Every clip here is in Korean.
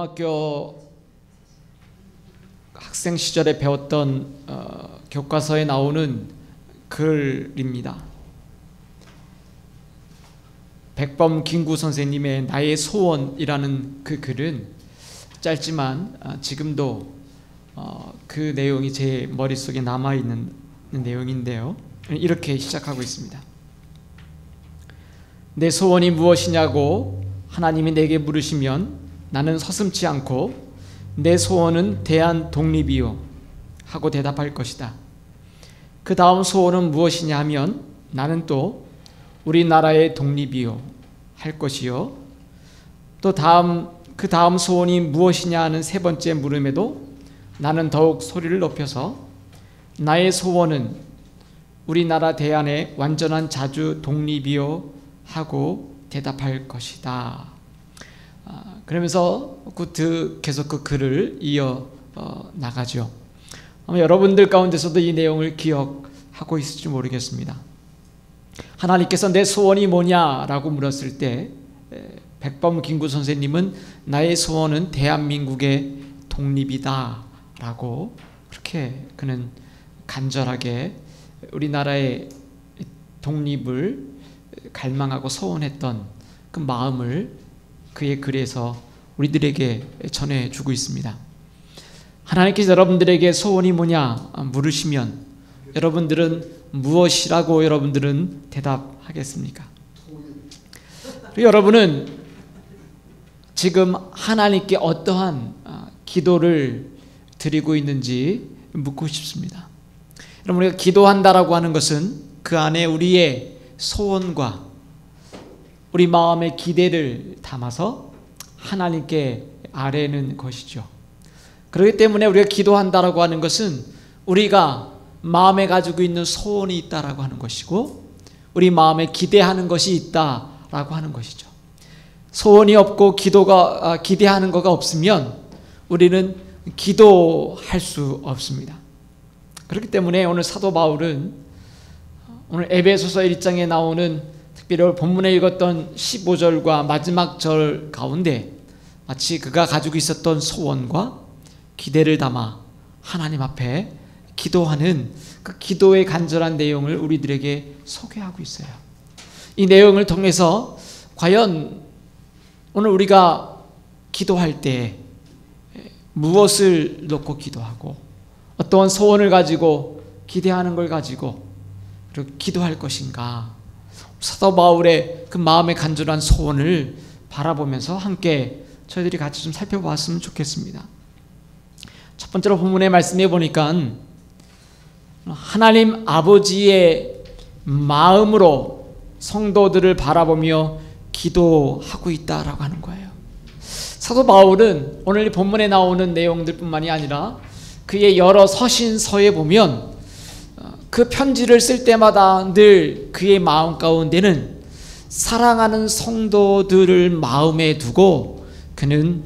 고등학교 학생 시절에 배웠던 교과서에 나오는 글입니다. 백범 김구 선생님의 나의 소원이라는 그 글은 짧지만 지금도 그 내용이 제 머릿속에 남아있는 내용인데요, 이렇게 시작하고 있습니다. 내 소원이 무엇이냐고 하나님이 내게 물으시면 나는 서슴지 않고 내 소원은 대한 독립이요 하고 대답할 것이다. 그 다음 소원은 무엇이냐 하면 나는 또 우리나라의 독립이요 할 것이요, 또 그 다음 소원이 무엇이냐 하는 세 번째 물음에도 나는 더욱 소리를 높여서 나의 소원은 우리나라 대안의 완전한 자주 독립이요 하고 대답할 것이다. 그러면서 계속 그 글을 이어 나가죠. 아마 여러분들 가운데서도 이 내용을 기억하고 있을지 모르겠습니다. 하나님께서 내 소원이 뭐냐라고 물었을 때 백범 김구 선생님은 나의 소원은 대한민국의 독립이다 라고 그렇게 그는 간절하게 우리나라의 독립을 갈망하고 소원했던 그 마음을 그의 글에서 우리들에게 전해주고 있습니다. 하나님께서 여러분들에게 소원이 뭐냐 물으시면 여러분들은 무엇이라고 여러분들은 대답하겠습니까? 여러분은 지금 하나님께 어떠한 기도를 드리고 있는지 묻고 싶습니다. 여러분, 우리가 기도한다라고 하는 것은 그 안에 우리의 소원과 우리 마음의 기대를 담아서 하나님께 아뢰는 것이죠. 그렇기 때문에 우리가 기도한다라고 하는 것은 우리가 마음에 가지고 있는 소원이 있다라고 하는 것이고 우리 마음에 기대하는 것이 있다라고 하는 것이죠. 소원이 없고 기대하는 것가 없으면 우리는 기도할 수 없습니다. 그렇기 때문에 오늘 사도 바울은 오늘 에베소서 1장에 나오는 특별히 본문에 읽었던 15절과 마지막 절 가운데 마치 그가 가지고 있었던 소원과 기대를 담아 하나님 앞에 기도하는 그 기도의 간절한 내용을 우리들에게 소개하고 있어요. 이 내용을 통해서 과연 오늘 우리가 기도할 때 무엇을 놓고 기도하고 어떠한 소원을 가지고 기대하는 걸 가지고 기도할 것인가, 사도 바울의 그 마음의 간절한 소원을 바라보면서 함께 저희들이 같이 좀 살펴봤으면 좋겠습니다. 첫 번째로 본문의 말씀해 보니까 하나님 아버지의 마음으로 성도들을 바라보며 기도하고 있다라고 하는 거예요. 사도 바울은 오늘 본문에 나오는 내용들뿐만이 아니라 그의 여러 서신서에 보면 그 편지를 쓸 때마다 늘 그의 마음 가운데는 사랑하는 성도들을 마음에 두고 그는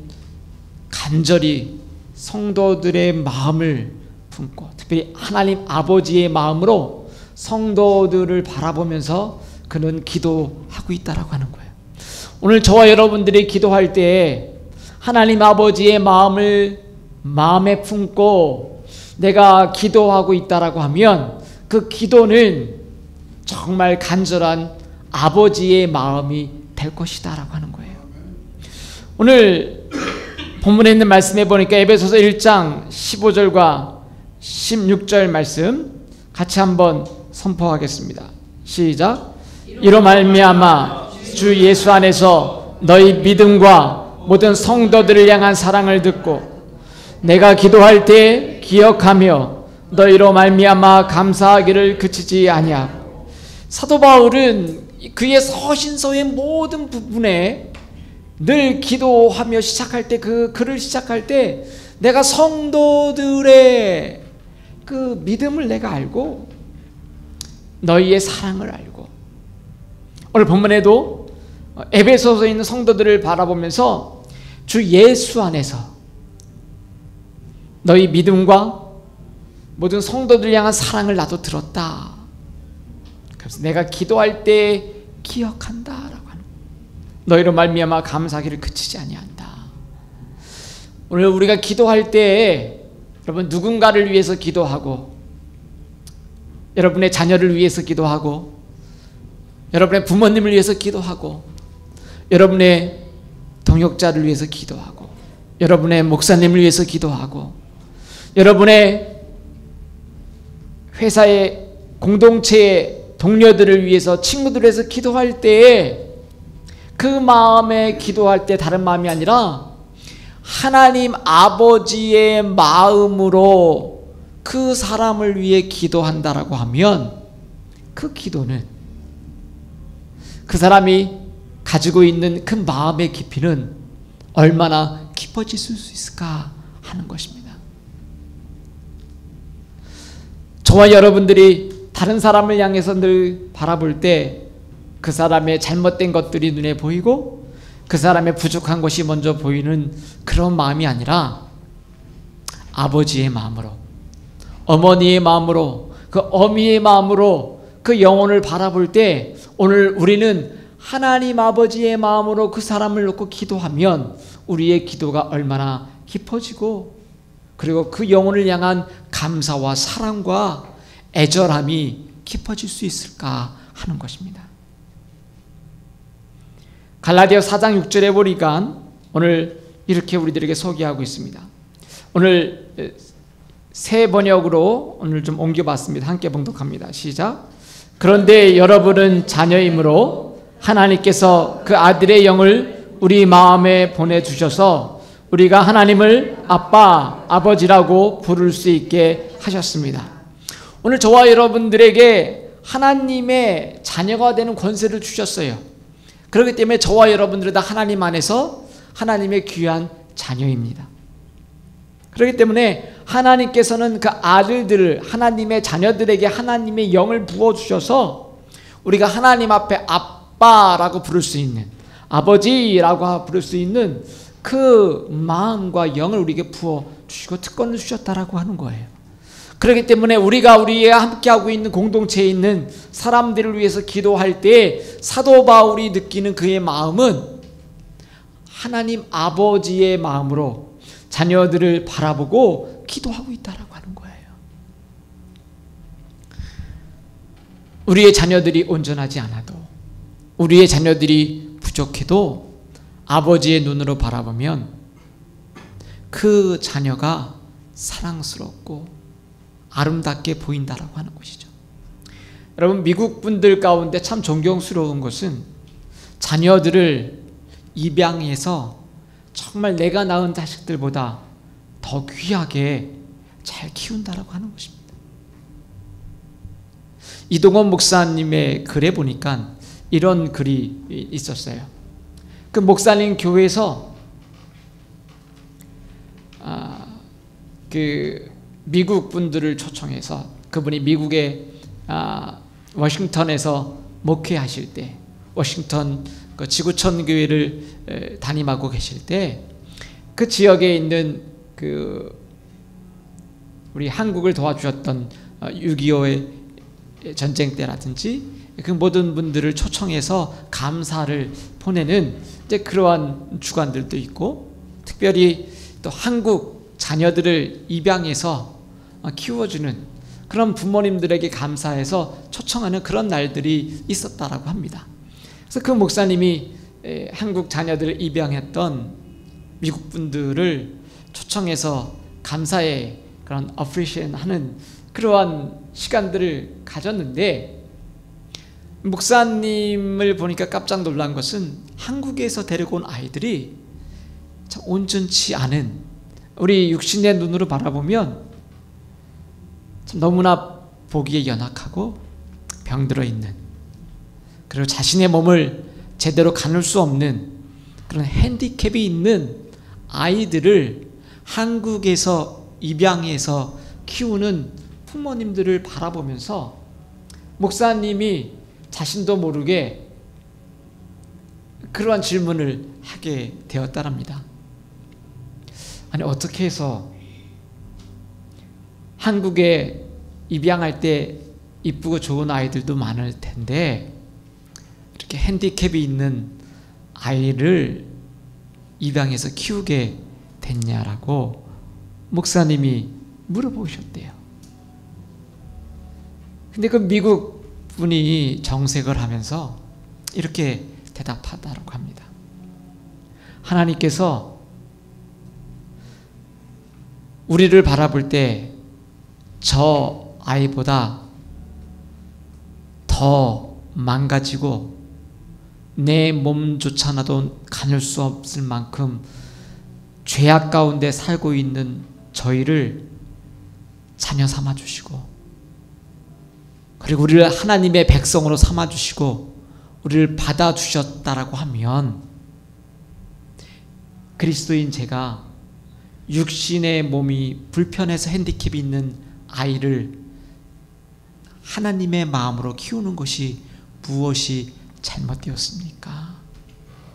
간절히 성도들의 마음을 품고 특별히 하나님 아버지의 마음으로 성도들을 바라보면서 그는 기도하고 있다라고 하는 거예요. 오늘 저와 여러분들이 기도할 때 하나님 아버지의 마음을 마음에 품고 내가 기도하고 있다라고 하면 그 기도는 정말 간절한 아버지의 마음이 될 것이다라고 하는 거예요. 오늘 본문에 있는 말씀에 보니까 에베소서 1장 15절과 16절 말씀 같이 한번 선포하겠습니다. 시작. 이로 말미암아 주 예수 안에서 너희 믿음과 모든 성도들을 향한 사랑을 듣고 내가 기도할 때 기억하며 너희로 말미암아 감사하기를 그치지 아니하고. 사도 바울은 그의 서신서의 모든 부분에 늘 기도하며 시작할 때 그 글을 시작할 때 내가 성도들의 그 믿음을 내가 알고 너희의 사랑을 알고, 오늘 본문에도 에베소서에 있는 성도들을 바라보면서 주 예수 안에서 너희 믿음과 모든 성도들 향한 사랑을 나도 들었다. 그래서 내가 기도할 때 기억한다라고 하는, 너희로 말미암아 감사하기를 그치지 아니한다. 오늘 우리가 기도할 때 여러분 누군가를 위해서 기도하고, 여러분의 자녀를 위해서 기도하고, 여러분의 부모님을 위해서 기도하고, 여러분의 동역자를 위해서 기도하고, 여러분의 목사님을 위해서 기도하고, 여러분의 회사의 공동체의 동료들을 위해서, 친구들을 위해서 기도할 때에 그 마음에 기도할 때 다른 마음이 아니라 하나님 아버지의 마음으로 그 사람을 위해 기도한다라고 하면 그 기도는 그 사람이 가지고 있는 그 마음의 깊이는 얼마나 깊어질 수 있을까 하는 것입니다. 저와 여러분들이 다른 사람을 향해서 늘 바라볼 때 그 사람의 잘못된 것들이 눈에 보이고 그 사람의 부족한 것이 먼저 보이는 그런 마음이 아니라 아버지의 마음으로, 어머니의 마음으로, 그 어미의 마음으로 그 영혼을 바라볼 때 오늘 우리는 하나님 아버지의 마음으로 그 사람을 놓고 기도하면 우리의 기도가 얼마나 깊어지고, 그리고 그 영혼을 향한 감사와 사랑과 애절함이 깊어질 수 있을까 하는 것입니다. 갈라디아 4장 6절에 보니까 오늘 이렇게 우리들에게 소개하고 있습니다. 오늘 새 번역으로 오늘 좀 옮겨봤습니다. 함께 봉독합니다. 시작. 그런데 여러분은 자녀이므로 하나님께서 그 아들의 영을 우리 마음에 보내주셔서 우리가 하나님을 아빠, 아버지라고 부를 수 있게 하셨습니다. 오늘 저와 여러분들에게 하나님의 자녀가 되는 권세를 주셨어요. 그렇기 때문에 저와 여러분들은 다 하나님 안에서 하나님의 귀한 자녀입니다. 그렇기 때문에 하나님께서는 그 아들들을, 하나님의 자녀들에게 하나님의 영을 부어주셔서 우리가 하나님 앞에 아빠라고 부를 수 있는, 아버지라고 부를 수 있는 그 마음과 영을 우리에게 부어주시고 특권을 주셨다라고 하는 거예요. 그렇기 때문에 우리가 우리와 함께하고 있는 공동체에 있는 사람들을 위해서 기도할 때 사도 바울이 느끼는 그의 마음은 하나님 아버지의 마음으로 자녀들을 바라보고 기도하고 있다라고 하는 거예요. 우리의 자녀들이 온전하지 않아도, 우리의 자녀들이 부족해도 아버지의 눈으로 바라보면 그 자녀가 사랑스럽고 아름답게 보인다라고 하는 것이죠. 여러분, 미국 분들 가운데 참 존경스러운 것은 자녀들을 입양해서 정말 내가 낳은 자식들보다 더 귀하게 잘 키운다라고 하는 것입니다. 이동원 목사님의 글에 보니까 이런 글이 있었어요. 그 목사님 교회에서 미국 분들을 초청해서, 그분이 미국의 워싱턴에서 목회하실 때, 워싱턴 그 지구촌 교회를 담임하고 계실 때 그 지역에 있는 그 우리 한국을 도와주셨던 6.25의 전쟁 때라든지 그 모든 분들을 초청해서 감사를 보내는 이제 그러한 주간들도 있고, 특별히 또 한국 자녀들을 입양해서 키워주는 그런 부모님들에게 감사해서 초청하는 그런 날들이 있었다라고 합니다. 그래서 그 목사님이 한국 자녀들을 입양했던 미국 분들을 초청해서 감사의 그런 어프리시에이션 하는 그러한 시간들을 가졌는데, 목사님을 보니까 깜짝 놀란 것은 한국에서 데리고 온 아이들이 참 온전치 않은, 우리 육신의 눈으로 바라보면 참 너무나 보기에 연약하고 병들어 있는, 그리고 자신의 몸을 제대로 가눌 수 없는 그런 핸디캡이 있는 아이들을 한국에서 입양해서 키우는 부모님들을 바라보면서 목사님이 자신도 모르게 그러한 질문을 하게 되었다랍니다. 아니, 어떻게 해서 한국에 입양할 때 이쁘고 좋은 아이들도 많을 텐데 이렇게 핸디캡이 있는 아이를 입양해서 키우게 됐냐라고 목사님이 물어보셨대요. 근데 그 미국 분이 정색을 하면서 이렇게 대답하다고 합니다. 하나님께서 우리를 바라볼 때 저 아이보다 더 망가지고 내 몸조차나도 가눌 수 없을 만큼 죄악 가운데 살고 있는 저희를 자녀 삼아주시고, 그리고 우리를 하나님의 백성으로 삼아주시고 우리를 받아주셨다라고 하면, 그리스도인 제가 육신의 몸이 불편해서 핸디캡이 있는 아이를 하나님의 마음으로 키우는 것이 무엇이 잘못되었습니까?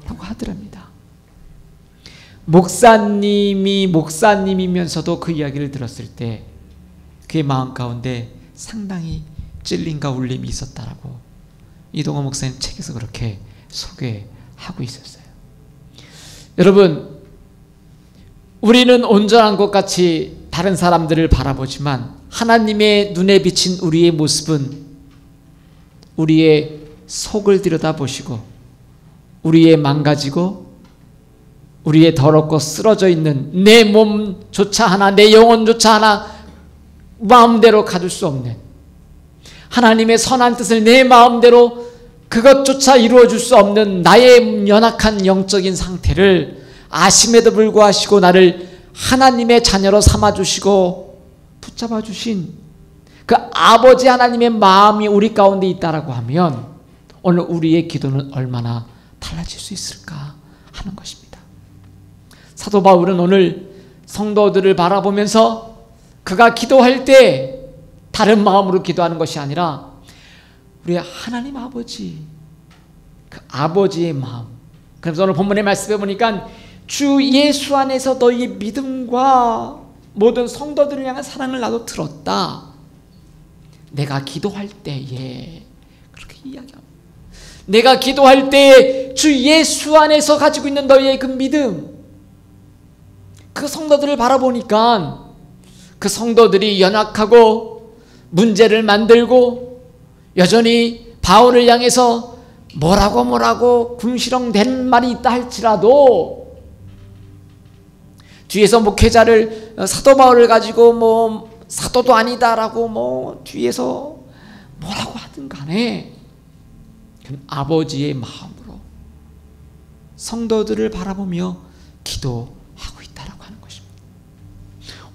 라고 하더랍니다. 목사님이면서도 그 이야기를 들었을 때 그의 마음 가운데 상당히 찔림과 울림이 있었다라고 이동호 목사님 책에서 그렇게 소개하고 있었어요. 여러분, 우리는 온전한 것 같이 다른 사람들을 바라보지만 하나님의 눈에 비친 우리의 모습은 우리의 속을 들여다보시고 우리의 망가지고 우리의 더럽고 쓰러져 있는 내 몸조차 하나, 내 영혼조차 하나 마음대로 가질 수 없는 하나님의 선한 뜻을 내 마음대로 그것조차 이루어줄 수 없는 나의 연약한 영적인 상태를 아심에도 불구하시고 나를 하나님의 자녀로 삼아주시고 붙잡아 주신 그 아버지 하나님의 마음이 우리 가운데 있다라고 하면 오늘 우리의 기도는 얼마나 달라질 수 있을까 하는 것입니다. 사도 바울은 오늘 성도들을 바라보면서 그가 기도할 때 다른 마음으로 기도하는 것이 아니라 우리 하나님 아버지, 그 아버지의 마음. 그래서 오늘 본문의 말씀에 보니까 주 예수 안에서 너희의 믿음과 모든 성도들을 향한 사랑을 나도 들었다. 내가 기도할 때에 그렇게 이야기합니다. 내가 기도할 때 주 예수 안에서 가지고 있는 너희의 그 믿음, 그 성도들을 바라보니까 그 성도들이 연약하고 문제를 만들고 여전히 바울을 향해서 뭐라고 궁시렁댄 말이 있다 할지라도 뒤에서 목회자를 사도 바울을 가지고 뭐 사도도 아니다라고 뭐 뒤에서 뭐라고 하든 간에 아버지의 마음으로 성도들을 바라보며 기도하고 있다라고 하는 것입니다.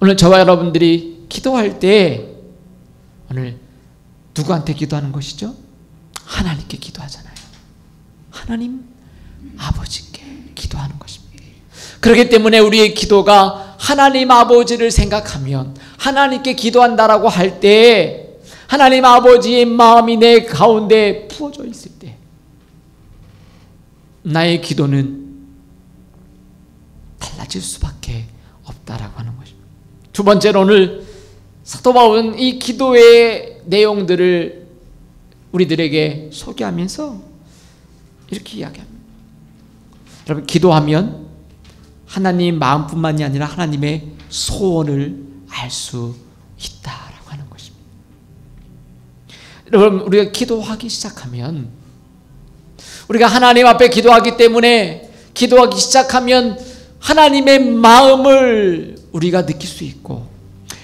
오늘 저와 여러분들이 기도할 때 오늘 누구한테 기도하는 것이죠? 하나님께 기도하잖아요. 하나님 아버지께 기도하는 것입니다. 그렇기 때문에 우리의 기도가 하나님 아버지를 생각하면 하나님께 기도한다라고 할 때 하나님 아버지의 마음이 내 가운데 부어져 있을 때 나의 기도는 달라질 수밖에 없다라고 하는 것입니다. 두 번째로 오늘 사도 바울은 이 기도의 내용들을 우리들에게 소개하면서 이렇게 이야기합니다. 여러분, 기도하면 하나님 마음뿐만이 아니라 하나님의 소원을 알 수 있다라고 하는 것입니다. 여러분, 우리가 기도하기 시작하면 우리가 하나님 앞에 기도하기 때문에 기도하기 시작하면 하나님의 마음을 우리가 느낄 수 있고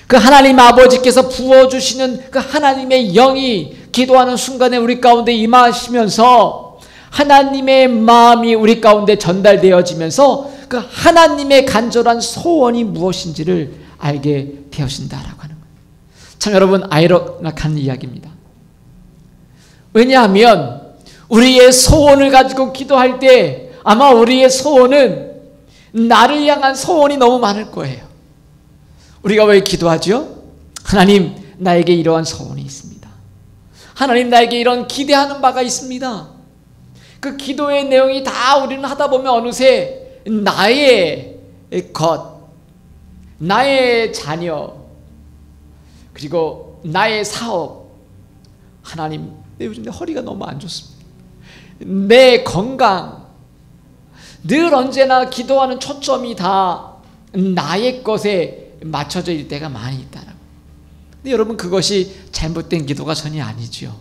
그 하나님 아버지께서 부어주시는 그 하나님의 영이 기도하는 순간에 우리 가운데 임하시면서 하나님의 마음이 우리 가운데 전달되어지면서 그 하나님의 간절한 소원이 무엇인지를 알게 되어진다라고 하는 거예요. 참 여러분, 아이러니한 이야기입니다. 왜냐하면 우리의 소원을 가지고 기도할 때 아마 우리의 소원은 나를 향한 소원이 너무 많을 거예요. 우리가 왜 기도하죠? 하나님, 나에게 이러한 소원이 있습니다. 하나님, 나에게 이런 기대하는 바가 있습니다. 그 기도의 내용이 다 우리는 하다 보면 어느새 나의 것, 나의 자녀, 그리고 나의 사업, 하나님, 요즘 내 허리가 너무 안 좋습니다. 내 건강, 늘 언제나 기도하는 초점이 다 나의 것에 맞춰져 있을 때가 많이 있다라고. 근데 여러분, 그것이 잘못된 기도가 전혀 아니죠.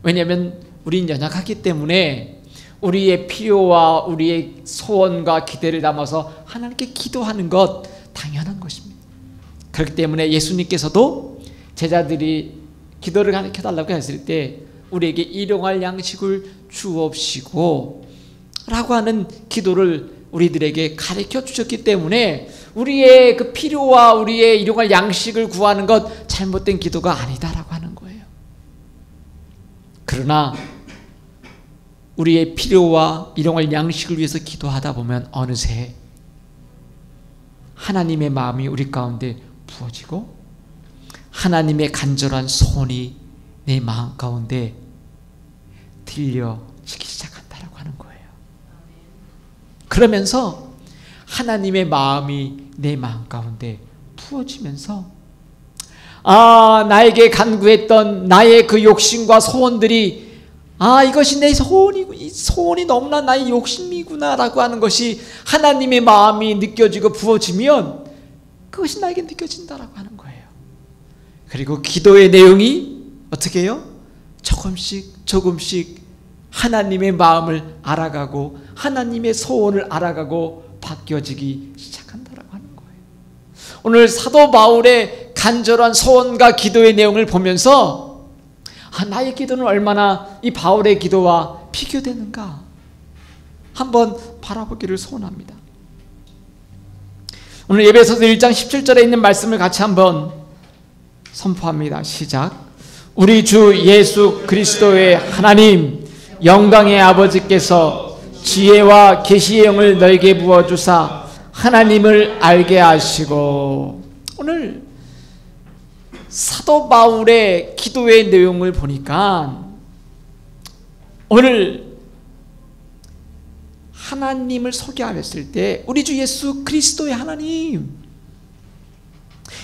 왜냐하면 우리는 연약하기 때문에 우리의 필요와 우리의 소원과 기대를 담아서 하나님께 기도하는 것 당연한 것입니다. 그렇기 때문에 예수님께서도 제자들이 기도를 가르쳐달라고 했을 때 우리에게 일용할 양식을 주옵시고 라고 하는 기도를 우리들에게 가르쳐 주셨기 때문에 우리의 그 필요와 우리의 일용할 양식을 구하는 것 잘못된 기도가 아니다라고 하는 거예요. 그러나 우리의 필요와 일용할 양식을 위해서 기도하다 보면 어느새 하나님의 마음이 우리 가운데 부어지고 하나님의 간절한 소원이 내 마음 가운데 들려지기 시작한다라고 하는 거예요. 그러면서 하나님의 마음이 내 마음 가운데 부어지면서 나에게 간구했던 나의 그 욕심과 소원들이 이것이 내 소원이고 이 소원이 너무나 나의 욕심이구나라고 하는 것이 하나님의 마음이 느껴지고 부어지면 그것이 나에게 느껴진다라고 하는 거예요. 그리고 기도의 내용이 어떻게 해요? 조금씩 하나님의 마음을 알아가고 하나님의 소원을 알아가고 바뀌어지기 시작한다라고 하는 거예요. 오늘 사도 바울의 간절한 소원과 기도의 내용을 보면서 나의 기도는 얼마나 이 바울의 기도와 비교되는가 한번 바라보기를 소원합니다. 오늘 에베소서 1장 17절에 있는 말씀을 같이 한번 선포합니다. 시작. 우리 주 예수 그리스도의 하나님 영광의 아버지께서 지혜와 계시의 영을 너에게 부어주사 하나님을 알게 하시고. 오늘 사도 바울의 기도의 내용을 보니까 오늘 하나님을 소개하였을 때 우리 주 예수 그리스도의 하나님,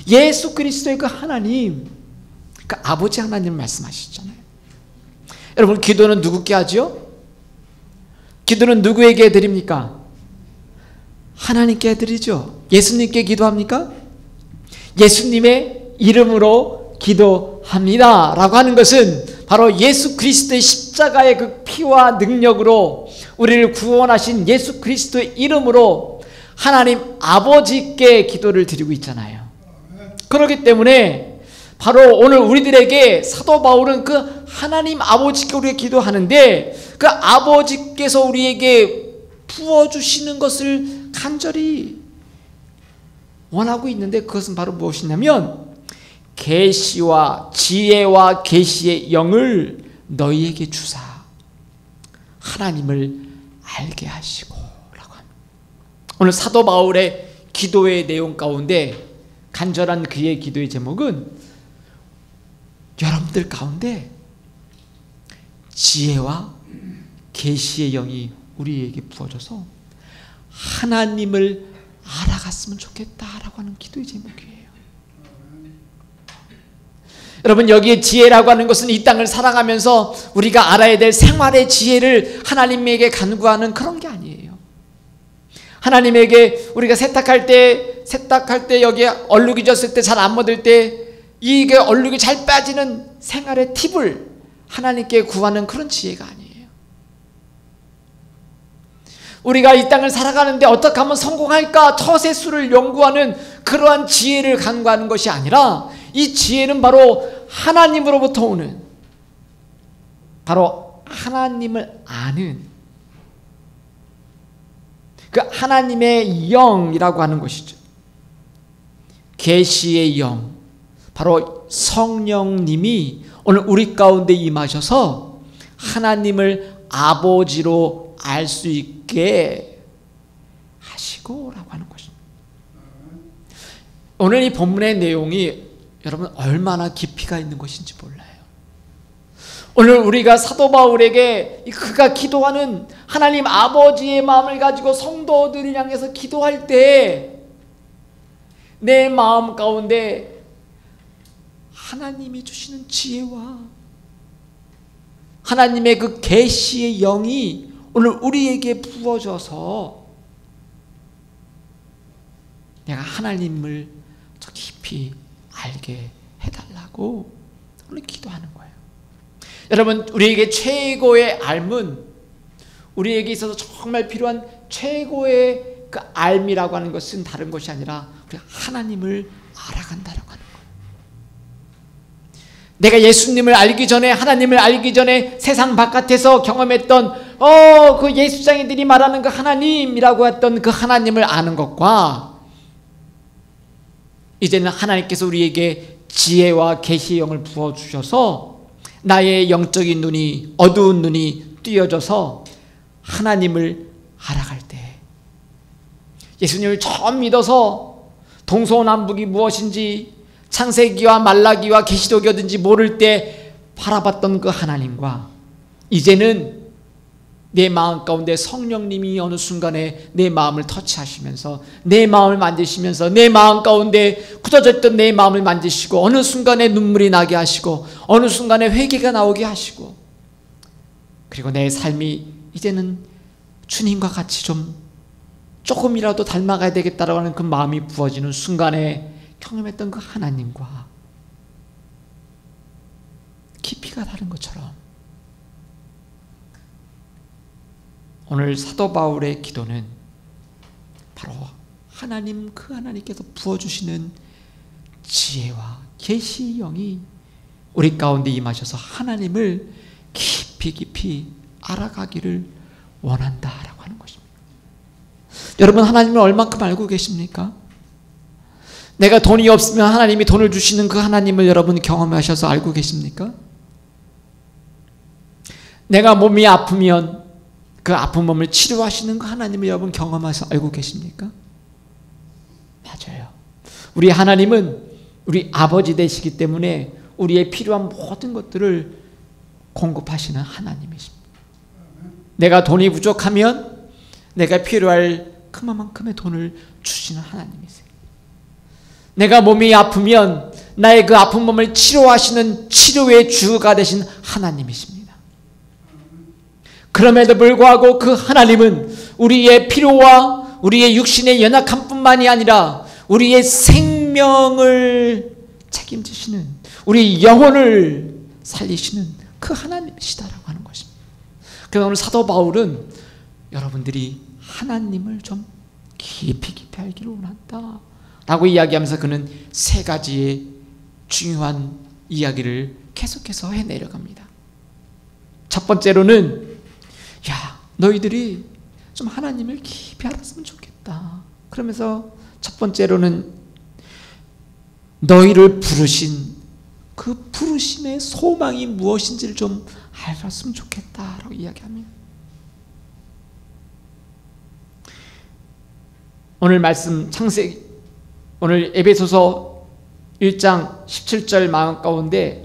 예수 그리스도의 그 하나님, 그 아버지 하나님 말씀하시잖아요. 여러분, 기도는 누구께 하죠? 기도는 누구에게 드립니까? 하나님께 드리죠. 예수님께 기도합니까? 예수님의 이름으로 기도합니다 라고 하는 것은 바로 예수 그리스도의 십자가의 그 피와 능력으로 우리를 구원하신 예수 그리스도의 이름으로 하나님 아버지께 기도를 드리고 있잖아요. 그렇기 때문에 바로 오늘 우리들에게 사도 바울은 그 하나님 아버지께 우리가 기도하는데 그 아버지께서 우리에게 부어주시는 것을 간절히 원하고 있는데 그것은 바로 무엇이냐면 계시와 지혜와 계시의 영을 너희에게 주사 하나님을 알게 하시고 라고 합니다. 오늘 사도 바울의 기도의 내용 가운데 간절한 그의 기도의 제목은 여러분들 가운데 지혜와 계시의 영이 우리에게 부어져서 하나님을 알아갔으면 좋겠다라고 하는 기도의 제목이에요. 여러분, 여기에 지혜라고 하는 것은 이 땅을 살아가면서 우리가 알아야 될 생활의 지혜를 하나님에게 간구하는 그런 게 아니에요. 하나님에게 우리가 세탁할 때 여기에 얼룩이 졌을 때 잘 안 묻을 때 이게 얼룩이 잘 빠지는 생활의 팁을 하나님께 구하는 그런 지혜가 아니에요. 우리가 이 땅을 살아가는데 어떻게 하면 성공할까 처세술을 연구하는 그러한 지혜를 간구하는 것이 아니라 이 지혜는 바로 하나님으로부터 오는, 바로 하나님을 아는 그 하나님의 영이라고 하는 것이죠. 계시의 영, 바로 성령님이 오늘 우리 가운데 임하셔서 하나님을 아버지로 알 수 있게 하시고 라고 하는 것입니다. 오늘 이 본문의 내용이 여러분 얼마나 깊이가 있는 것인지 몰라요. 오늘 우리가 사도 바울에게 그가 기도하는 하나님 아버지의 마음을 가지고 성도들을 향해서 기도할 때 내 마음 가운데 하나님이 주시는 지혜와 하나님의 그 계시의 영이 오늘 우리에게 부어져서 내가 하나님을 더 깊이 알게 해달라고 오늘 기도하는 거예요. 여러분, 우리에게 최고의 삶은, 우리에게 있어서 정말 필요한 최고의 그 삶이라고 하는 것은 다른 것이 아니라 우리가 하나님을 알아간다라고 하는 거예요. 내가 예수님을 알기 전에, 하나님을 알기 전에 세상 바깥에서 경험했던 그 예수장이들이 말하는 그 하나님이라고 했던 그 하나님을 아는 것과, 이제는 하나님께서 우리에게 지혜와 계시의 영을 부어주셔서 나의 영적인 눈이, 어두운 눈이 띄어져서 하나님을 알아갈 때, 예수님을 처음 믿어서 동서남북이 무엇인지, 창세기와 말라기와 계시록이 어딘지 모를 때 바라봤던 그 하나님과, 이제는 내 마음 가운데 성령님이 어느 순간에 내 마음을 터치하시면서, 내 마음을 만지시면서, 내 마음 가운데 굳어져 있던 내 마음을 만지시고, 어느 순간에 눈물이 나게 하시고, 어느 순간에 회개가 나오게 하시고, 그리고 내 삶이 이제는 주님과 같이 조금이라도 닮아가야 되겠다라고 하는 그 마음이 부어지는 순간에 경험했던 그 하나님과 깊이가 다른 것처럼, 오늘 사도 바울의 기도는 바로 하나님, 그 하나님께서 부어주시는 지혜와 계시의 영이 우리 가운데 임하셔서 하나님을 깊이 알아가기를 원한다라고 하는 것입니다. 여러분, 하나님을 얼만큼 알고 계십니까? 내가 돈이 없으면 하나님이 돈을 주시는 그 하나님을 여러분 경험하셔서 알고 계십니까? 내가 몸이 아프면 그 아픈 몸을 치료하시는 그 하나님을 여러분 경험해서 알고 계십니까? 맞아요. 우리 하나님은 우리 아버지 되시기 때문에 우리의 필요한 모든 것들을 공급하시는 하나님이십니다. 내가 돈이 부족하면 내가 필요할 그만큼의 돈을 주시는 하나님이세요. 내가 몸이 아프면 나의 그 아픈 몸을 치료하시는 치료의 주가 되신 하나님이십니다. 그럼에도 불구하고 그 하나님은 우리의 필요와 우리의 육신의 연약함 뿐만이 아니라 우리의 생명을 책임지시는, 우리 영혼을 살리시는 그 하나님이시다라고 하는 것입니다. 그래서 오늘 사도 바울은 여러분들이 하나님을 좀 깊이 알기를 원한다 라고 이야기하면서 그는 세 가지의 중요한 이야기를 계속해서 해내려갑니다. 첫 번째로는, 야, 너희들이 좀 하나님을 깊이 알았으면 좋겠다. 그러면서 첫 번째로는 너희를 부르신 그 부르심의 소망이 무엇인지를 좀 알았으면 좋겠다라고 이야기합니다. 오늘 말씀 오늘 에베소서 1장 17절 마음 가운데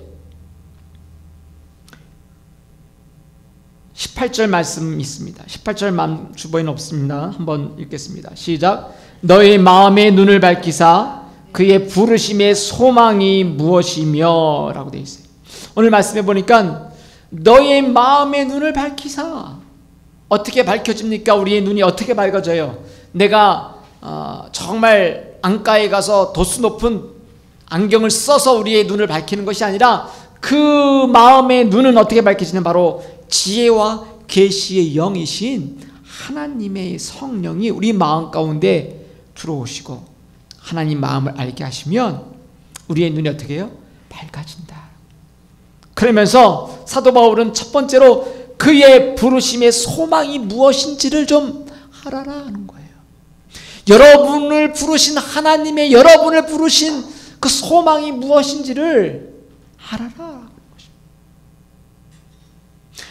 18절 말씀 있습니다. 18절 마음 주보에는 없습니다. 한번 읽겠습니다. 시작. 너의 마음의 눈을 밝히사 그의 부르심의 소망이 무엇이며 라고 되어 있어요. 오늘 말씀해 보니까 너의 마음의 눈을 밝히사, 어떻게 밝혀집니까? 우리의 눈이 어떻게 밝아져요? 내가 정말 안가에 가서 도수 높은 안경을 써서 우리의 눈을 밝히는 것이 아니라 그 마음의 눈은 어떻게 밝혀지는, 바로 지혜와 계시의 영이신 하나님의 성령이 우리 마음 가운데 들어오시고 하나님 마음을 알게 하시면 우리의 눈이 어떻게 해요? 밝아진다. 그러면서 사도 바울은 첫 번째로 그의 부르심의 소망이 무엇인지를 좀 알아라 하는 거예요. 여러분을 부르신 하나님의, 여러분을 부르신 그 소망이 무엇인지를 알아라.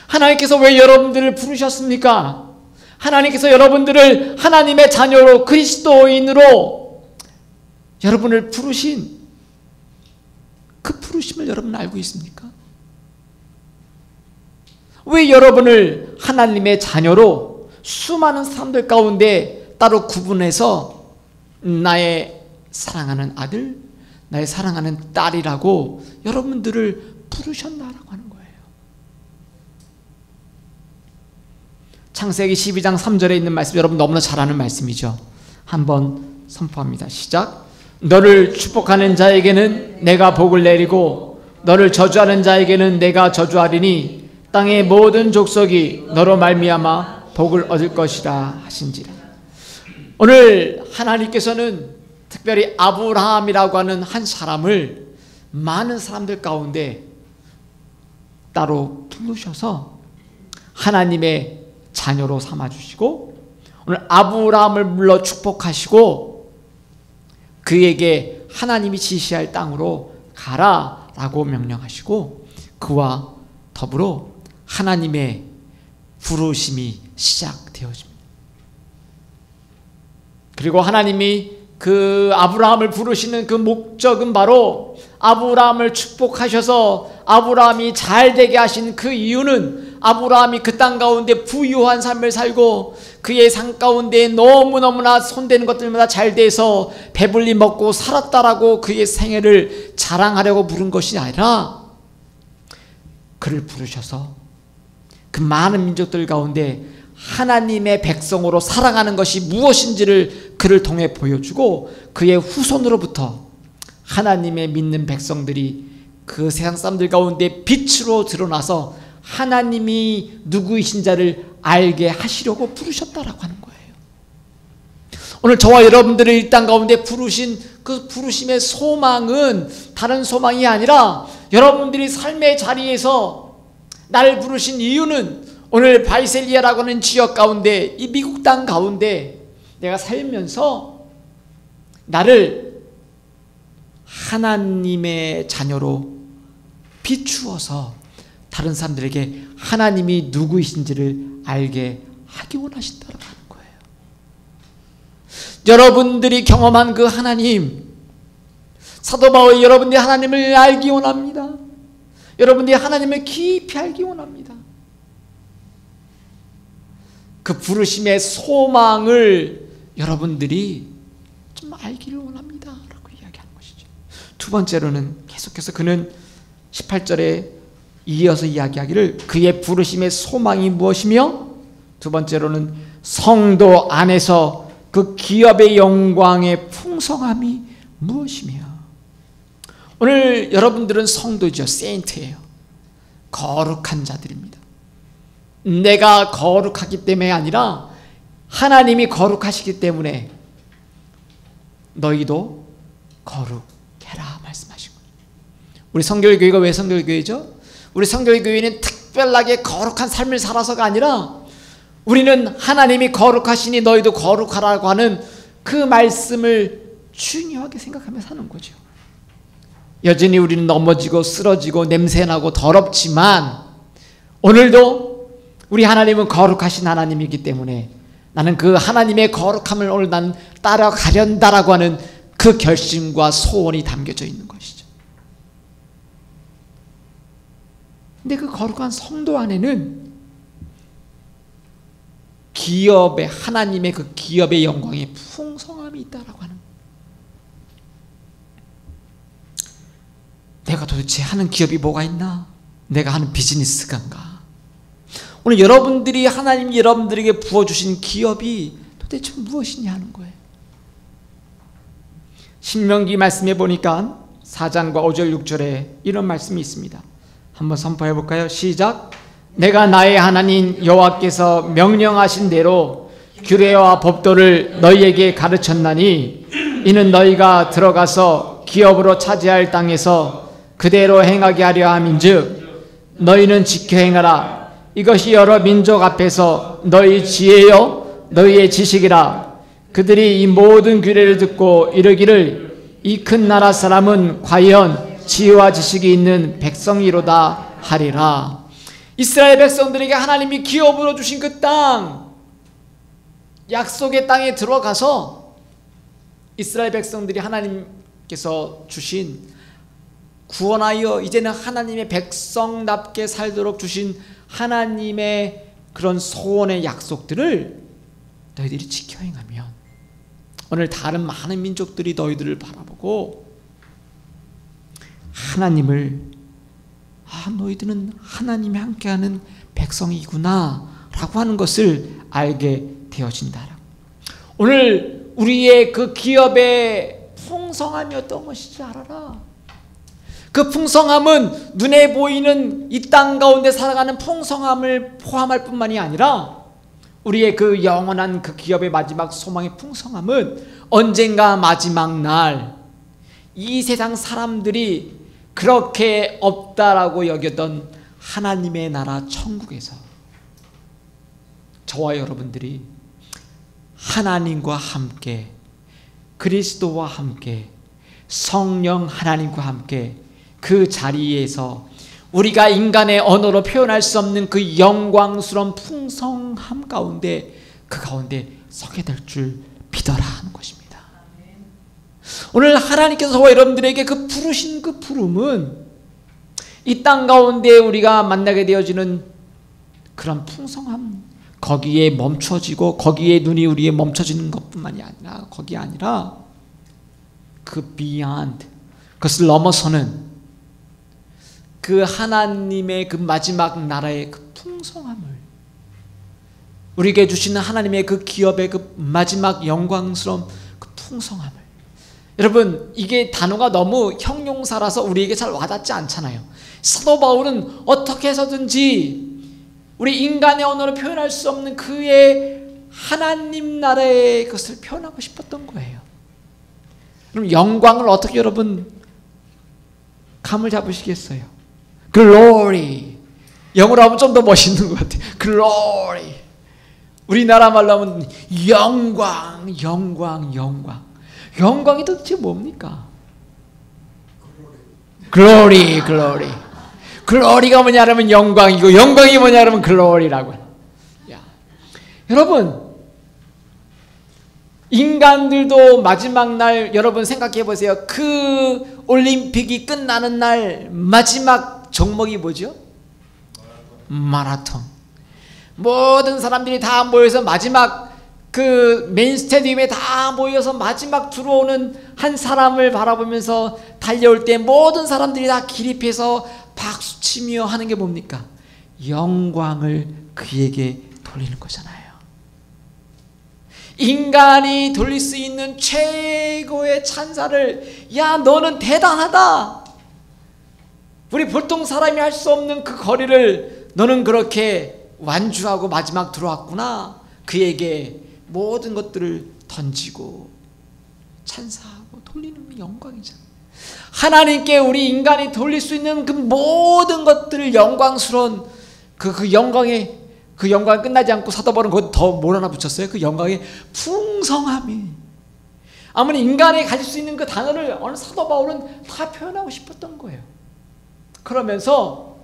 하나님께서 왜 여러분들을 부르셨습니까? 하나님께서 여러분들을 하나님의 자녀로, 그리스도인으로 여러분을 부르신 그 부르심을 여러분 알고 있습니까? 왜 여러분을 하나님의 자녀로 수많은 사람들 가운데 따로 구분해서 나의 사랑하는 아들, 나의 사랑하는 딸이라고 여러분들을 부르셨나라고 하는 거예요. 창세기 12장 3절에 있는 말씀, 여러분 너무나 잘 아는 말씀이죠. 한번 선포합니다. 시작. 너를 축복하는 자에게는 내가 복을 내리고 너를 저주하는 자에게는 내가 저주하리니 땅의 모든 족속이 너로 말미암아 복을 얻을 것이라 하신지라. 오늘 하나님께서는 특별히 아브라함이라고 하는 한 사람을 많은 사람들 가운데 따로 부르셔서 하나님의 자녀로 삼아주시고 오늘 아브라함을 불러 축복하시고 그에게 하나님이 지시할 땅으로 가라라고 명령하시고 그와 더불어 하나님의 부르심이 시작되어집니다. 그리고 하나님이 그 아브라함을 부르시는 그 목적은 바로 아브라함을 축복하셔서 아브라함이 잘되게 하신 그 이유는 아브라함이 그 땅 가운데 부유한 삶을 살고 그의 삶 가운데 너무너무나 손대는 것들마다 잘 돼서 배불리 먹고 살았다라고 그의 생애를 자랑하려고 부른 것이 아니라 그를 부르셔서 그 많은 민족들 가운데 하나님의 백성으로 살아가는 것이 무엇인지를 그를 통해 보여주고 그의 후손으로부터 하나님의 믿는 백성들이 그 세상 사람들 가운데 빛으로 드러나서 하나님이 누구이신 자를 알게 하시려고 부르셨다라고 하는 거예요. 오늘 저와 여러분들을 이 땅 가운데 부르신 그 부르심의 소망은 다른 소망이 아니라 여러분들이 삶의 자리에서 나를 부르신 이유는 오늘 바이셀리아라고 하는 지역 가운데 이 미국 땅 가운데 내가 살면서 나를 하나님의 자녀로 비추어서 다른 사람들에게 하나님이 누구이신지를 알게 하기 원하신다고 하는 거예요. 여러분들이 경험한 그 하나님, 사도 바울이 여러분들이 하나님을 알기 원합니다. 여러분들이 하나님을 깊이 알기 원합니다. 그 부르심의 소망을 여러분들이 좀 알기를 원합니다 라고 이야기하는 것이죠. 두 번째로는 계속해서 그는 18절에 이어서 이야기하기를 그의 부르심의 소망이 무엇이며 두 번째로는 성도 안에서 그 기업의 영광의 풍성함이 무엇이며 오늘 여러분들은 성도죠. 세인트예요. 거룩한 자들입니다. 내가 거룩하기 때문에 아니라 하나님이 거룩하시기 때문에 너희도 거룩해라 말씀하신 거예요. 우리 성결교회가 왜 성결교회죠? 우리 성결교회는 특별하게 거룩한 삶을 살아서가 아니라 우리는 하나님이 거룩하시니 너희도 거룩하라고 하는 그 말씀을 중요하게 생각하며 사는 거죠. 여전히 우리는 넘어지고 쓰러지고 냄새나고 더럽지만 오늘도 우리 하나님은 거룩하신 하나님이기 때문에 나는 그 하나님의 거룩함을 오늘 난 따라가련다라고 하는 그 결심과 소원이 담겨져 있는 것이죠. 근데 그 거룩한 성도 안에는 기업의 하나님의 그 기업의 영광의 풍성함이 있다라고 하는 거예요. 내가 도대체 하는 기업이 뭐가 있나? 내가 하는 비즈니스가 뭔가? 오늘 여러분들이 하나님 여러분들에게 부어주신 기업이 도대체 무엇이냐 하는 거예요. 신명기 말씀에 보니까 4장과 5절 6절에 이런 말씀이 있습니다. 한번 선포해 볼까요? 시작. 내가 나의 하나님 여호와께서 명령하신 대로 규례와 법도를 너희에게 가르쳤나니 이는 너희가 들어가서 기업으로 차지할 땅에서 그대로 행하게 하려 함인즉 너희는 지켜 행하라. 이것이 여러 민족 앞에서 너희 지혜요 너희의 지식이라. 그들이 이 모든 규례를 듣고 이르기를 이 큰 나라 사람은 과연 지혜와 지식이 있는 백성이로다 하리라. 이스라엘 백성들에게 하나님이 기업으로 주신 그 땅, 약속의 땅에 들어가서 이스라엘 백성들이 하나님께서 주신 구원하여 이제는 하나님의 백성답게 살도록 주신 하나님의 그런 소원의 약속들을 너희들이 지켜 행하면 오늘 다른 많은 민족들이 너희들을 바라보고 하나님을 너희들은 하나님이 함께하는 백성이구나 라고 하는 것을 알게 되어진다. 오늘 우리의 그 기업의 풍성함이었던 것이지 알아라. 그 풍성함은 눈에 보이는 이 땅 가운데 살아가는 풍성함을 포함할 뿐만이 아니라 우리의 그 영원한 그 기업의 마지막 소망의 풍성함은 언젠가 마지막 날 이 세상 사람들이 그렇게 없다라고 여겼던 하나님의 나라 천국에서 저와 여러분들이 하나님과 함께, 그리스도와 함께, 성령 하나님과 함께 그 자리에서 우리가 인간의 언어로 표현할 수 없는 그 영광스러운 풍성함 가운데, 그 가운데 서게 될 줄 믿어라 하는 것입니다. 오늘 하나님께서 저와 여러분들에게 그 부르신 그 부름은 이 땅 가운데 우리가 만나게 되어지는 그런 풍성함, 거기에 멈춰지고 거기에 눈이 우리의 멈춰지는 것뿐만이 아니라, 거기 아니라 그 beyond, 그것을 넘어서는 그 하나님의 그 마지막 나라의 그 풍성함을, 우리에게 주시는 하나님의 그 기업의 그 마지막 영광스러운 그 풍성함을, 여러분 이게 단어가 너무 형용사라서 우리에게 잘 와닿지 않잖아요. 사도 바울은 어떻게 해서든지 우리 인간의 언어로 표현할 수 없는 그의 하나님 나라의 것을 표현하고 싶었던 거예요. 그럼 영광을 어떻게 여러분 감을 잡으시겠어요? Glory. 영어로 하면 좀 더 멋있는 것 같아요. Glory. 우리나라 말로 하면 영광, 영광, 영광. 영광이 도대체 뭡니까? Glory, glory. Glory가 뭐냐면 영광이고, 영광이 뭐냐면 Glory라고. 여러분, 인간들도 마지막 날, 여러분 생각해 보세요. 그 올림픽이 끝나는 날 마지막 종목이 뭐죠? 마라톤. 모든 사람들이 다 모여서 마지막 그 메인 스테디움에 다 모여서 마지막 들어오는 한 사람을 바라보면서 달려올 때 모든 사람들이 다 기립해서 박수치며 하는 게 뭡니까? 영광을 그에게 돌리는 거잖아요. 인간이 돌릴 수 있는 최고의 찬사를, 야 너는 대단하다, 우리 보통 사람이 할 수 없는 그 거리를 너는 그렇게 완주하고 마지막 들어왔구나, 그에게 모든 것들을 던지고 찬사하고 돌리는 영광이잖아요. 하나님께 우리 인간이 돌릴 수 있는 그 모든 것들을 영광스러운 그 영광의, 그 영광이 끝나지 않고 사도 바울은 거기 더 뭘 하나 붙였어요? 그 영광의 풍성함이. 아무리 인간이 가질 수 있는 그 단어를 어느 사도 바울은 다 표현하고 싶었던 거예요. 그러면서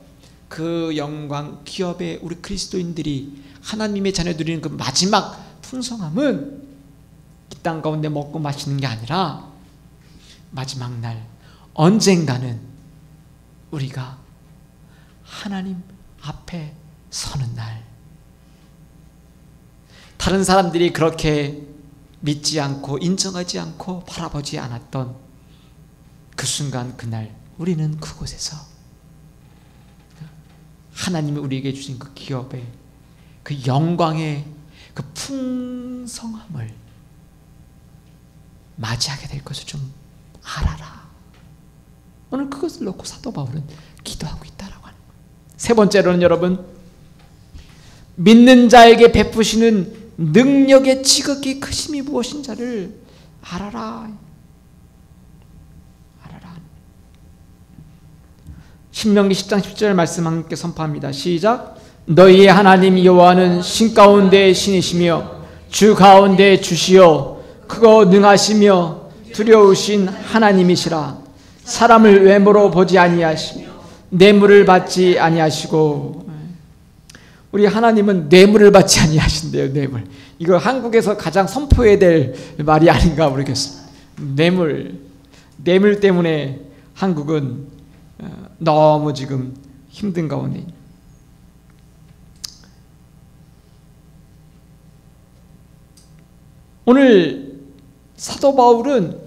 그 영광 기업에 우리 그리스도인들이 하나님의 자녀들이 그 마지막 풍성함은 이 땅 가운데 먹고 마시는 게 아니라 마지막 날 언젠가는 우리가 하나님 앞에 서는 날, 다른 사람들이 그렇게 믿지 않고 인정하지 않고 바라보지 않았던 그 순간, 그날 우리는 그곳에서 하나님이 우리에게 주신 그 기업의 그 영광의 그 풍성함을 맞이하게 될 것을 좀 알아라. 오늘 그것을 놓고 사도 바울은 기도하고 있다라고 하는 거예요. 세 번째로는 여러분, 믿는 자에게 베푸시는 능력의 지극히 크심이 무엇인지를 알아라. 알아라. 신명기 10장 10절 말씀 함께 선포합니다. 시작. 너희의 하나님 여호와는 신 가운데 신이시며 주 가운데 주시요 크고 능하시며 두려우신 하나님이시라. 사람을 외모로 보지 아니하시며 뇌물을 받지 아니하시고. 우리 하나님은 뇌물을 받지 아니하신대요. 뇌물. 이거 한국에서 가장 선포해야 될 말이 아닌가 모르겠습니다. 뇌물 때문에 한국은 너무 지금 힘든 가운데. 오늘 사도 바울은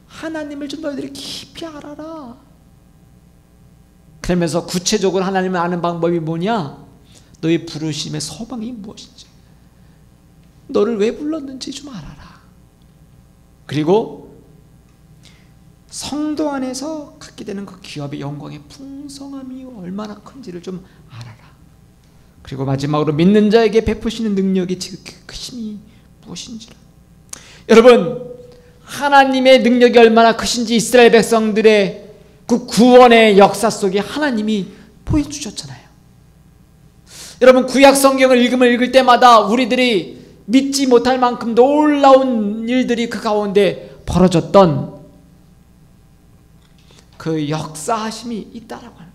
하나님을 좀 너희들이 깊이 알아라. 그러면서 구체적으로 하나님을 아는 방법이 뭐냐? 너의 부르심의 소망이 무엇인지, 너를 왜 불렀는지 좀 알아라. 그리고 성도 안에서 갖게 되는 그 기업의 영광의 풍성함이 얼마나 큰지를 좀 알아라. 그리고 마지막으로 믿는 자에게 베푸시는 능력이 그 힘이 무엇인지를. 여러분, 하나님의 능력이 얼마나 크신지 이스라엘 백성들의 그 구원의 역사 속에 하나님이 보여주셨잖아요. 여러분, 구약 성경을 읽을 때마다 우리들이 믿지 못할 만큼 놀라운 일들이 그 가운데 벌어졌던 그 역사하심이 있다라고 하는.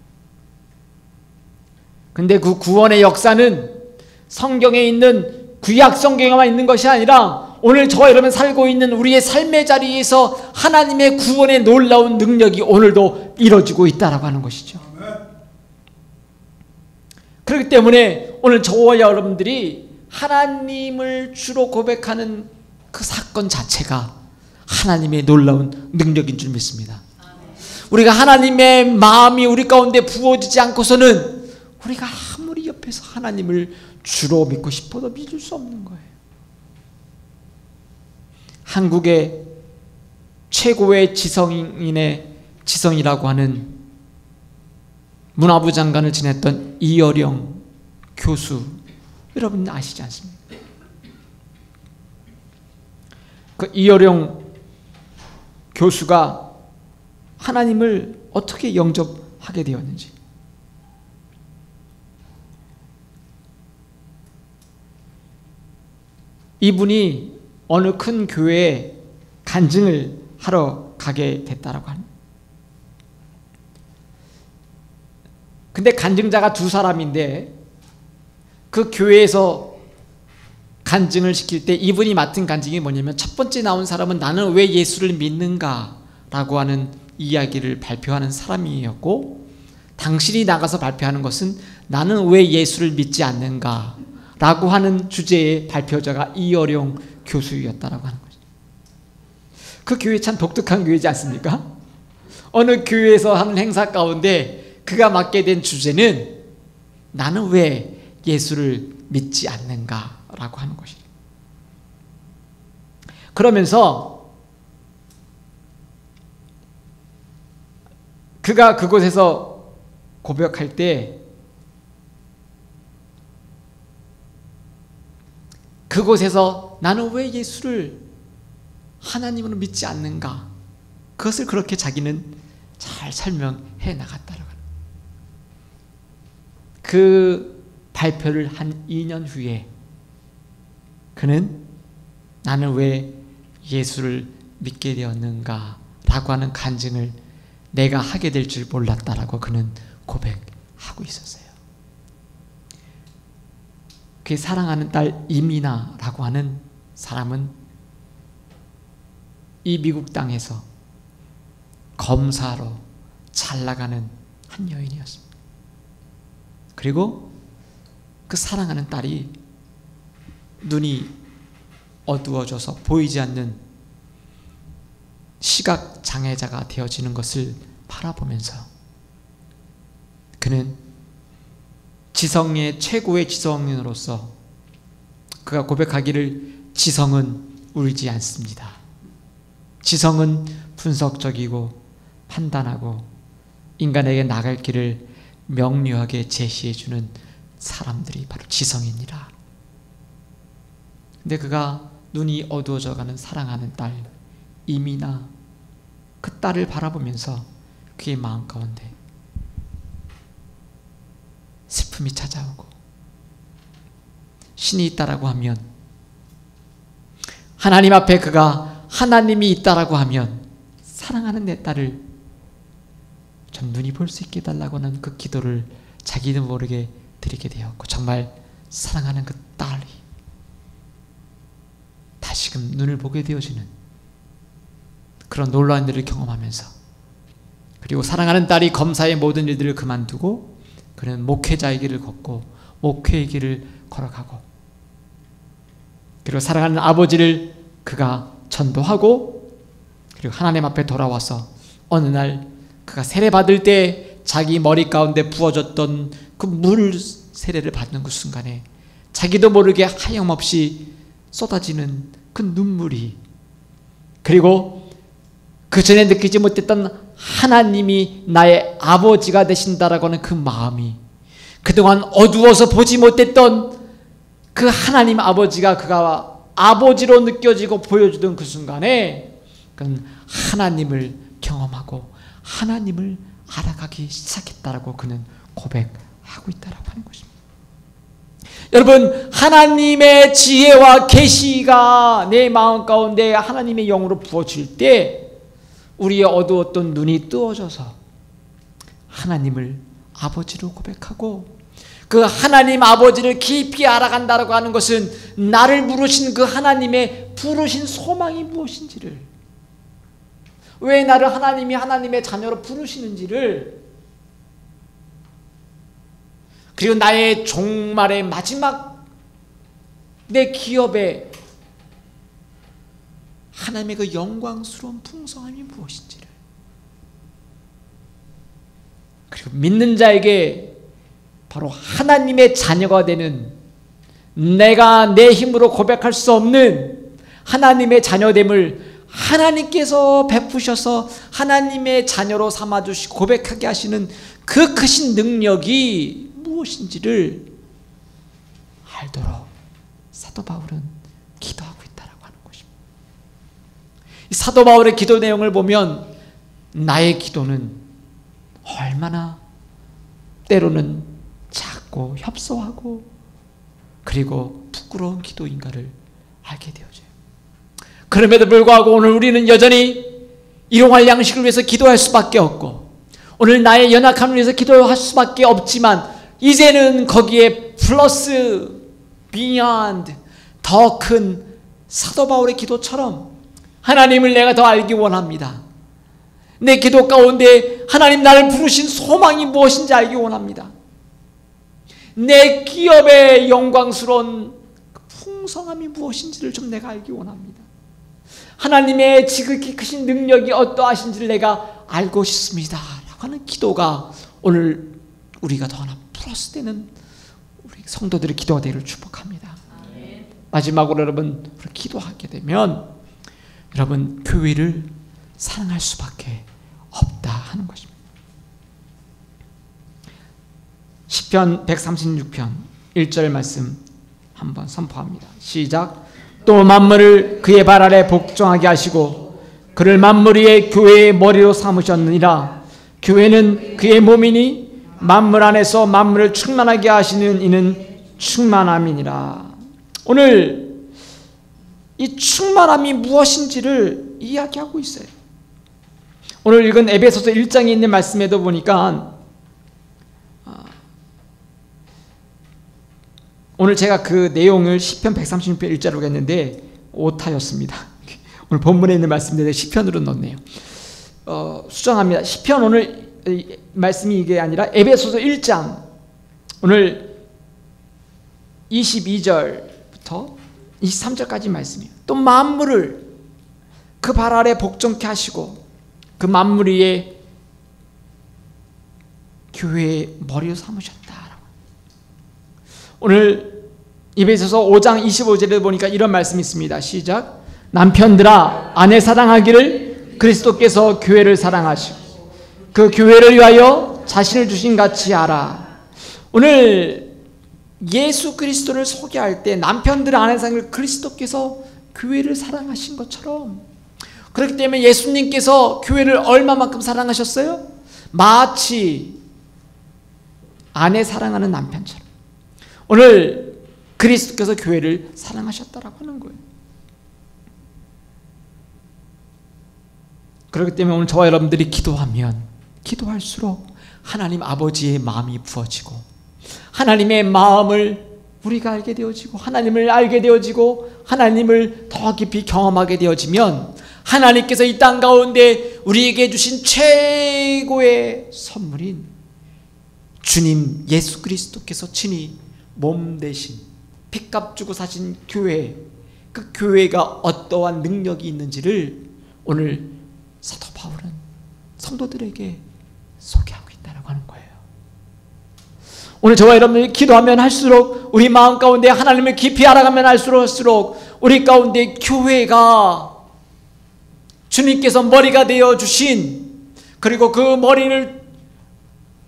근데 그 구원의 역사는 성경에 있는 구약 성경에만 있는 것이 아니라 오늘 저와 여러분 살고 있는 우리의 삶의 자리에서 하나님의 구원의 놀라운 능력이 오늘도 이루어지고 있다라고 하는 것이죠. 그렇기 때문에 오늘 저와 여러분들이 하나님을 주로 고백하는 그 사건 자체가 하나님의 놀라운 능력인 줄 믿습니다. 우리가 하나님의 마음이 우리 가운데 부어지지 않고서는 우리가 아무리 옆에서 하나님을 주로 믿고 싶어도 믿을 수 없는 거예요. 한국의 최고의 지성이라고 하는 문화부 장관을 지냈던 이어령 교수, 여러분 아시지 않습니까? 그 이어령 교수가 하나님을 어떻게 영접하게 되었는지, 이분이 어느 큰 교회에 간증을 하러 가게 됐다라고 합니다. 근데 간증자가 두 사람인데 그 교회에서 간증을 시킬 때 이분이 맡은 간증이 뭐냐면, 첫 번째 나온 사람은 나는 왜 예수를 믿는가 라고 하는 이야기를 발표하는 사람이었고, 당신이 나가서 발표하는 것은 나는 왜 예수를 믿지 않는가 라고 하는 주제의 발표자가 이어령 교수였다라고 하는 거죠. 그 교회 참 독특한 교회지 않습니까? 어느 교회에서 하는 행사 가운데 그가 맡게 된 주제는 나는 왜 예수를 믿지 않는가 라고 하는 것이죠. 그러면서 그가 그곳에서 고백할 때 그곳에서 나는 왜 예수를 하나님으로 믿지 않는가, 그것을 그렇게 자기는 잘 설명해 나갔다라고 합니다. 그 발표를 한 2년 후에 그는 나는 왜 예수를 믿게 되었는가 라고 하는 간증을 내가 하게 될 줄 몰랐다라고 그는 고백하고 있었어요. 그의 사랑하는 딸 이미나라고 하는 사람은 이 미국 땅에서 검사로 잘 나가는 한 여인이었습니다. 그리고 그 사랑하는 딸이 눈이 어두워져서 보이지 않는 시각장애자가 되어지는 것을 바라보면서 그는 지성의 최고의 지성인으로서 그가 고백하기를, 지성은 울지 않습니다. 지성은 분석적이고 판단하고 인간에게 나갈 길을 명료하게 제시해주는 사람들이 바로 지성이니라. 근데 그가 눈이 어두워져가는 사랑하는 딸 이미나, 그 딸을 바라보면서 그의 마음 가운데 슬픔이 찾아오고, 신이 있다라고 하면, 하나님 앞에 그가 하나님이 있다라고 하면 사랑하는 내 딸을 좀 눈이 볼 수 있게 해달라고 하는 그 기도를 자기도 모르게 드리게 되었고, 정말 사랑하는 그 딸이 다시금 눈을 보게 되어지는 그런 놀라운 일을 경험하면서, 그리고 사랑하는 딸이 검사의 모든 일들을 그만두고 그는 목회자의 길을 걷고 목회의 길을 걸어가고, 그리고 사랑하는 아버지를 그가 전도하고, 그리고 하나님 앞에 돌아와서 어느 날 그가 세례받을 때 자기 머리 가운데 부어졌던 그 물 세례를 받는 그 순간에 자기도 모르게 하염없이 쏟아지는 그 눈물이 그리고 그 전에 느끼지 못했던 하나님이 나의 아버지가 되신다라고 하는 그 마음이, 그동안 어두워서 보지 못했던 그 하나님 아버지가 그가 아버지로 느껴지고 보여주던 그 순간에 그는 하나님을 경험하고 하나님을 알아가기 시작했다라고 그는 고백하고 있다라고 하는 것입니다. 여러분, 하나님의 지혜와 계시가 내 마음 가운데 하나님의 영으로 부어질 때 우리의 어두웠던 눈이 뜨어져서 하나님을 아버지로 고백하고 그 하나님 아버지를 깊이 알아간다라고 하는 것은 나를 부르신 그 하나님의 부르신 소망이 무엇인지를, 왜 나를 하나님이 하나님의 자녀로 부르시는지를, 그리고 나의 종말의 마지막 내 기업에 하나님의 그 영광스러운 풍성함이 무엇인지를, 그리고 믿는 자에게 바로 하나님의 자녀가 되는, 내가 내 힘으로 고백할 수 없는 하나님의 자녀됨을 하나님께서 베푸셔서 하나님의 자녀로 삼아주시고 고백하게 하시는 그 크신 능력이 무엇인지를 알도록 사도 바울은 기도하고 있다라고 하는 것입니다. 이 사도 바울의 기도 내용을 보면 나의 기도는 얼마나 때로는 작고 협소하고 그리고 부끄러운 기도인가를 알게 되어져요. 그럼에도 불구하고 오늘 우리는 여전히 일용할 양식을 위해서 기도할 수밖에 없고, 오늘 나의 연약함을 위해서 기도할 수밖에 없지만, 이제는 거기에 플러스 비욘드 더 큰 사도 바울의 기도처럼 하나님을 내가 더 알기 원합니다. 내 기도 가운데 하나님 나를 부르신 소망이 무엇인지 알기 원합니다. 내 기업의 영광스러운 풍성함이 무엇인지를 좀 내가 알기 원합니다. 하나님의 지극히 크신 능력이 어떠하신지를 내가 알고 싶습니다 라고 하는 기도가 오늘 우리가 더 하나 플러스되는 우리 성도들의 기도가 되기를 축복합니다. 마지막으로 여러분, 우리 기도하게 되면 여러분 교회를 사랑할 수밖에 없다 하는 것입니다. 시편 136편 1절 말씀 한번 선포합니다. 시작. 또 만물을 그의 발 아래 복종하게 하시고 그를 만물 위에 교회의 머리로 삼으셨느니라. 교회는 그의 몸이니 만물 안에서 만물을 충만하게 하시는 이는 충만함이니라. 오늘 이 충만함이 무엇인지를 이야기하고 있어요. 오늘 읽은 에베소서 1장에 있는 말씀에도 보니까 오늘 제가 그 내용을 시편 136편 1절로 했는데 오타였습니다. 오늘 본문에 있는 말씀인데 시편으로 넣었네요. 수정합니다. 시편 오늘 말씀이 이게 아니라 에베소서 1장 오늘 22절부터 23절까지 말씀이에요. 또 만물을 그 발 아래 복종케 하시고 그 만물 위에 교회의 머리로 삼으셨다. 오늘 에베소서 5장 25절에 보니까 이런 말씀이 있습니다. 시작. 남편들아 아내 사랑하기를 그리스도께서 교회를 사랑하시고 그 교회를 위하여 자신을 주신 같이 하라. 오늘 예수 그리스도를 소개할 때 남편들 아내 사랑을 그리스도께서 교회를 사랑하신 것처럼, 그렇기 때문에 예수님께서 교회를 얼마만큼 사랑하셨어요? 마치 아내 사랑하는 남편처럼 오늘 그리스도께서 교회를 사랑하셨다라고 하는 거예요. 그렇기 때문에 오늘 저와 여러분들이 기도하면 기도할수록 하나님 아버지의 마음이 부어지고 하나님의 마음을 우리가 알게 되어지고 하나님을 알게 되어지고 하나님을 더 깊이 경험하게 되어지면 하나님께서 이 땅 가운데 우리에게 주신 최고의 선물인 주님 예수 그리스도께서 친히 몸 대신 핏값 주고 사신 교회, 그 교회가 어떠한 능력이 있는지를 오늘 사도 바울은 성도들에게 소개하고 있다고 하는 거예요. 오늘 저와 여러분들이 기도하면 할수록 우리 마음 가운데 하나님을 깊이 알아가면 할수록 우리 가운데 교회가 주님께서 머리가 되어 주신, 그리고 그 머리를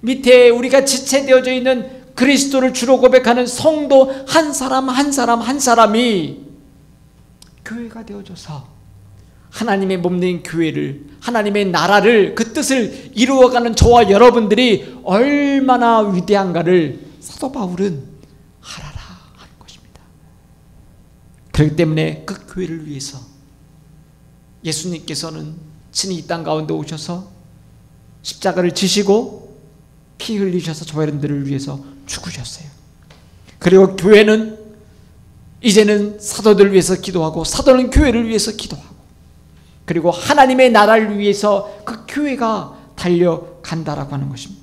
밑에 우리가 지체되어져 있는 그리스도를 주로 고백하는 성도 한 사람 한 사람 한 사람이 교회가 되어줘서 하나님의 몸된 교회를, 하나님의 나라를, 그 뜻을 이루어가는 저와 여러분들이 얼마나 위대한가를 사도 바울은 알아라 하는 것입니다. 그렇기 때문에 그 교회를 위해서 예수님께서는 친히 이 땅 가운데 오셔서 십자가를 지시고 피 흘리셔서 저와 여러분들을 위해서 죽으셨어요. 그리고 교회는 이제는 사도들을 위해서 기도하고, 사도는 교회를 위해서 기도하고, 그리고 하나님의 나라를 위해서 그 교회가 달려간다라고 하는 것입니다.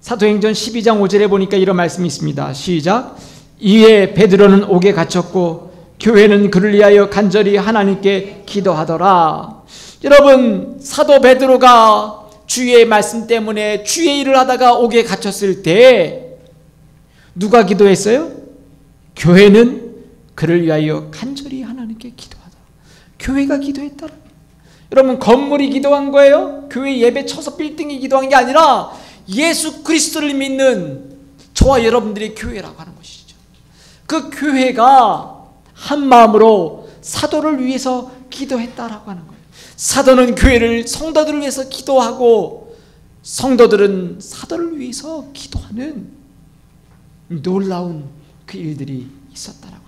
사도행전 12장 5절에 보니까 이런 말씀이 있습니다. 시작. 이에 베드로는 옥에 갇혔고 교회는 그를 위하여 간절히 하나님께 기도하더라. 여러분, 사도 베드로가 주의 말씀 때문에 주의 일을 하다가 옥에 갇혔을 때 누가 기도했어요? 교회는 그를 위하여 간절히 하나님께 기도하더라. 교회가 기도했더라. 여러분, 건물이 기도한 거예요? 교회 예배 쳐서 빌딩이 기도한 게 아니라 예수 그리스도를 믿는 저와 여러분들이 교회라고 하는 것이죠. 그 교회가 한 마음으로 사도를 위해서 기도했다라고 하는 거예요. 사도는 교회를, 성도들을 위해서 기도하고, 성도들은 사도를 위해서 기도하는 놀라운 그 일들이 있었다라고 합니다.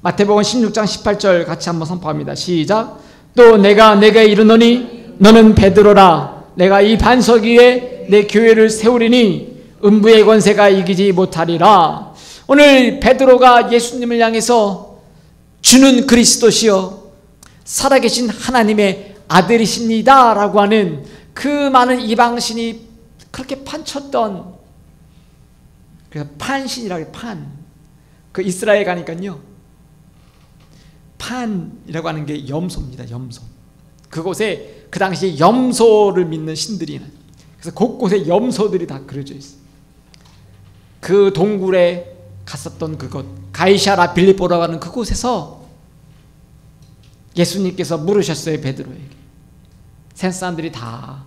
마태복음 16장 18절 같이 한번 선포합니다. 시작. 또 내가 내게 이르노니 너는 베드로라. 내가 이 반석 위에 내 교회를 세우리니 음부의 권세가 이기지 못하리라. 오늘 베드로가 예수님을 향해서 주는 그리스도시여 살아계신 하나님의 아들이십니다 라고 하는 그 많은 이방신이 그렇게 판쳤던, 그래서 판신이라고 해요. 그 이스라엘 가니까요, 판이라고 하는 게 염소입니다. 염소. 그곳에 그 당시에 염소를 믿는 신들이, 그래서 곳곳에 염소들이 다 그려져 있어요. 그 동굴에 갔었던 그곳, 가이사랴 빌립보라고 하는 그곳에서 예수님께서 물으셨어요. 베드로에게. 세상 사람들이 다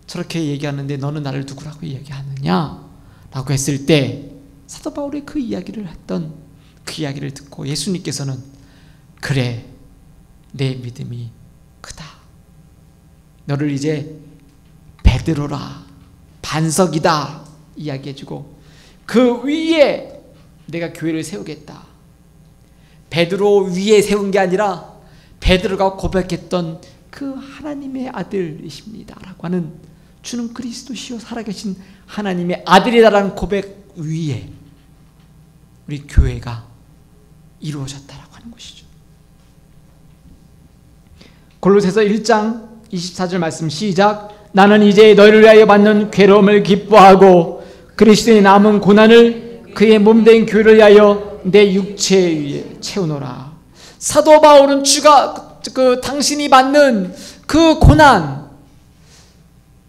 저렇게 얘기하는데 너는 나를 누구라고 얘기하느냐 라고 했을 때 사도 바울이 그 이야기를 했던 그 이야기를 듣고 예수님께서는 그래, 내 믿음이 크다. 너를 이제 베드로라, 반석이다 이야기해주고 그 위에 내가 교회를 세우겠다. 베드로 위에 세운 게 아니라 베드로가 고백했던 그 하나님의 아들이십니다 라고 하는, 주는 그리스도시요 살아계신 하나님의 아들이다라는 고백 위에 우리 교회가 이루어졌다라고 하는 것이죠. 골로새서 1장 24절 말씀 시작. 나는 이제 너희를 위하여 받는 괴로움을 기뻐하고 그리스도의 남은 고난을 그의 몸된 교회를 위하여 내 육체 위에 채우노라. 사도 바울은 주가 당신이 받는 그 고난,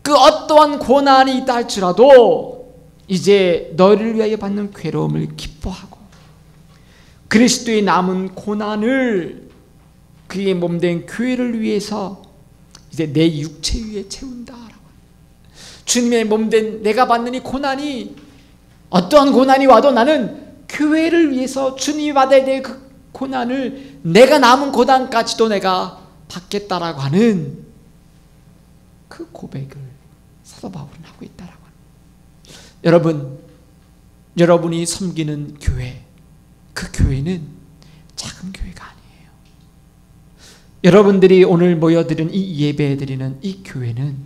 그 어떠한 고난이 있다 할지라도 이제 너희를 위하여 받는 괴로움을 기뻐하고 그리스도의 남은 고난을 그의 몸된 교회를 위해서 이제 내 육체 위에 채운다라고. 주님의 몸된 내가 받는 이 고난이, 어떠한 고난이 와도 나는 교회를 위해서 주님이 받아야 될 그 고난을, 내가 남은 고난까지도 내가 받겠다라고 하는 그 고백을 사도 바울은 하고 있다라고 합니다. 여러분, 여러분이 섬기는 교회, 그 교회는 작은 교회가 아니에요. 여러분들이 오늘 모여드린 이 예배 드리는 이 교회는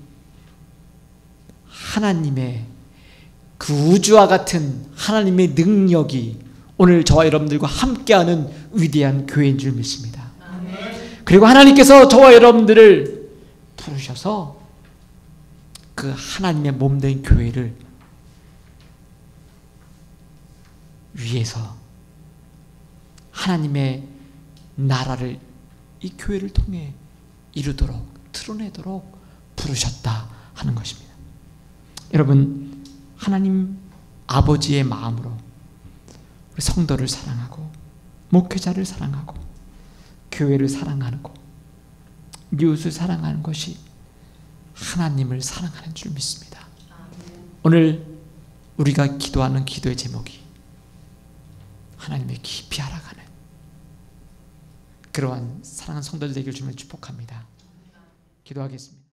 하나님의 그 우주와 같은 하나님의 능력이 오늘 저와 여러분들과 함께하는 위대한 교회인 줄 믿습니다. 그리고 하나님께서 저와 여러분들을 부르셔서 그 하나님의 몸된 교회를 위해서 하나님의 나라를 이 교회를 통해 이루도록, 드러내도록 부르셨다 하는 것입니다. 여러분, 하나님 아버지의 마음으로 우리 성도를 사랑하고 목회자를 사랑하고 교회를 사랑하고 이웃을 사랑하는 것이 하나님을 사랑하는 줄 믿습니다. 오늘 우리가 기도하는 기도의 제목이 하나님의 깊이 알아가는 그러한 사랑하는 성도들 되기를 주님을 축복합니다. 기도하겠습니다.